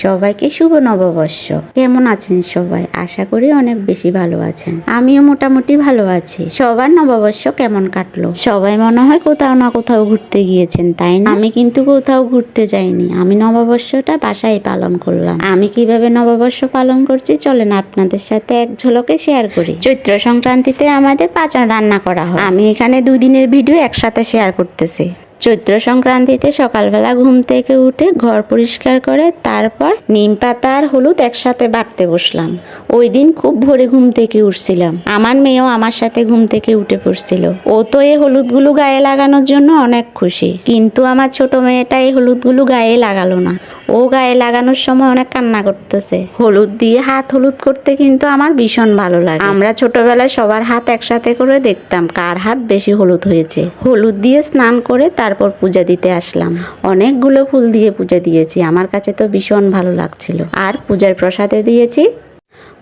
সবাইকে শুভ নববর্ষ। কেমন আছেন সবাই? আশা করি অনেক বেশি ভালো আছেন। আমিও মোটামুটি ভালো আছি। সবার নববর্ষ কেমন কাটলো? সবাই মনে হয় কোথাও না কোথাও ঘুরতে গিয়েছেন, তাই না? আমি কিন্তু কোথাও ঘুরতে যাইনি। আমি নববর্ষটা বাসায় পালন করলাম। আমি কিভাবে নববর্ষ পালন করছি চলেন আপনাদের সাথে এক ঝলকে শেয়ার করি। চৈত্র সংক্রান্তিতে আমাদের পাঁচন রান্না করা হয়। আমি এখানে 2 দিনের ভিডিও একসাথে শেয়ার করতেছি। চৈত্র সংক্রান্তিতে সকালবেলা ঘুম থেকে উঠে ঘর পরিষ্কার করে তারপর নিম পাতা আর হলুদ একসাথে বাটতে বসলাম। ওই দিন খুব ভোরে ঘুম থেকে উঠছিলাম। আমার মেয়েও আমার সাথে ঘুম থেকে উঠে পড়ছিল। ও তো এই হলুদগুলো গায়ে লাগানোর জন্য অনেক খুশি, কিন্তু আমার ছোট মেয়েটা এই হলুদগুলো গায়ে লাগালো না। ও গায়ে লাগানোর সময় অনেক কান্না করতেছে। হলুদ দিয়ে হাত হলুদ করতে কিন্তু আমার ভীষণ ভালো লাগে। আমরা ছোটবেলায় সবার হাত একসাথে করে দেখতাম কার হাত বেশি হলুদ হয়েছে। হলুদ দিয়ে স্নান করে তারপর পূজা দিতে আসলাম। অনেকগুলো ফুল দিয়ে পূজা দিয়েছি। আমার কাছে তো ভীষণ ভালো লাগছিল। আর পূজার প্রসাদে দিয়েছি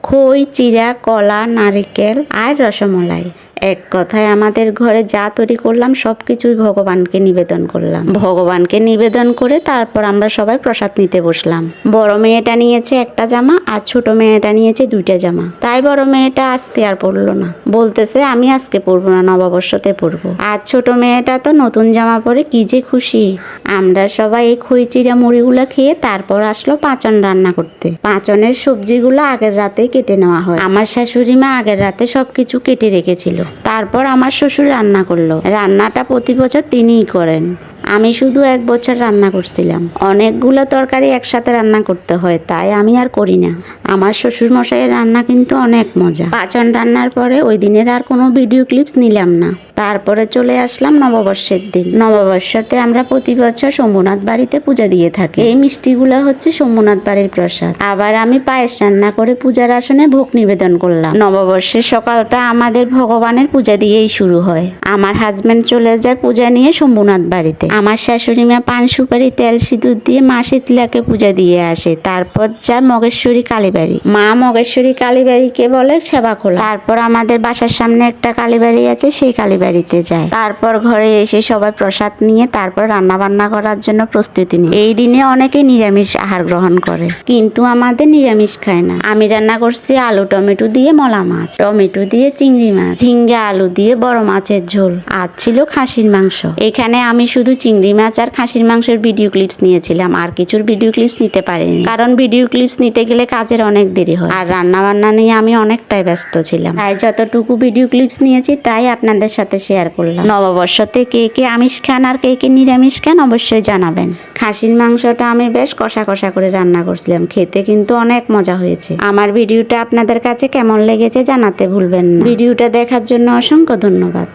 খই, চিড়া, কলা, নারকেল আর রসমলাই। এক কথায় আমাদের ঘরে যা তৈরি করলাম সবকিছুই ভগবানকে নিবেদন করলাম। ভগবানকে নিবেদন করে তারপর আমরা সবাই প্রসাদ নিতে বসলাম। বড় মেয়েটা নিয়েছে একটা জামা আর ছোট মেয়েটা নিয়েছে 2টা জামা। তাই বড় মেয়েটা আজকে আর পরলো না, বলতেছে আমি আজকে পরবো না, নববর্ষতে পরবো। আর ছোট মেয়েটা তো নতুন জামা পরে কি যে খুশি। আমরা সবাই এই খই, চিড়া, মুড়িগুলো খেয়ে তারপর আসলো পাঁচন রান্না করতে। পাঁচনের সবজিগুলো আগের রাতেই কেটে নেওয়া হয়। আমার শাশুড়ি মা আগের রাতে সবকিছু কেটে রেখেছিল। তারপর আমার শ্বশুর রান্না করলো। রান্নাটা প্রতি বছর তিনিই করেন। আমি শুধু 1 বছর রান্না করছিলাম। অনেকগুলো তরকারি একসাথে রান্না করতে হয়, তাই আমি আর করি না। আমার শ্বশুর মশাইয়ের রান্না কিন্তু অনেক মজা। পাঁচন রান্নার পরে ওই দিনের আর কোনো ভিডিও ক্লিপস নিলাম না। তারপরে চলে আসলাম নববর্ষের দিন। নববর্ষতে আমরা প্রতি বছর শম্ভুনাথ বাড়িতে পূজা দিয়ে থাকি। এই মিষ্টিগুলো হচ্ছে শম্ভুনাথ বাড়ির প্রসাদ। আবার আমি পায়েস রান্না করে পূজার আসনে ভোগ নিবেদন করলাম। নববর্ষের সকালটা আমাদের ভগবানের পূজা দিয়েই শুরু হয়। আমার হাজবেন্ড চলে যায় পূজা নিয়ে শম্ভুনাথ বাড়িতে। আমার শাশুড়ি মা পান সুপারি তেল সিঁদুর দিয়ে মা শীতলাকে পূজা দিয়ে আসে। তারপর যায় মগেশ্বরী কালীবাড়ি। মা মগেশ্বরী কালীবাড়িকে বলে সেবা খোলা। তারপর আমাদের বাসার সামনে একটা কালীবাড়ি আছে, সেই কালীবাড়িতে যায়। তারপর ঘরে এসে সবাই প্রসাদ নিয়ে তারপর রান্না বান্না করার জন্য প্রস্তুতি নিই। এই দিনে অনেকে নিরামিষ আহার গ্রহণ করে, কিন্তু আমাদের নিরামিষ খায় না। আমি রান্না করছি আলু টমেটো দিয়ে মলা মাছ, টমেটো দিয়ে চিংড়ি মাছ, ঝিঙ্গা আলু দিয়ে বড় মাছের ঝোল, আর ছিল খাসির মাংস। এখানে আমি শুধু চিংড়ি মাছ আর খাসির মাংসের ভিডিও ক্লিপস নিয়েছিলাম, আর কিছুর ভিডিও ক্লিপস নিতে পারিনি, কারণ ভিডিও ক্লিপস নিতে গেলে কাজের অনেক দেরি হয় আর রান্না বান্না নিয়ে আমি অনেকটাই ব্যস্ত ছিলাম। তাই যতটুকু ভিডিও ক্লিপস নিয়েছি তাই আপনাদের সাথে শেয়ার করলাম। নববর্ষতে কে কে আমিষ খান আর কে কে নিরামিষ খান অবশ্যই জানাবেন। খাসির মাংসটা আমি বেশ কষা কষা করে রান্না করছিলাম, খেতে কিন্তু অনেক মজা হয়েছে। আমার ভিডিওটা আপনাদের কাছে কেমন লেগেছে জানাতে ভুলবেন না। ভিডিওটা দেখার জন্য অসংখ্য ধন্যবাদ।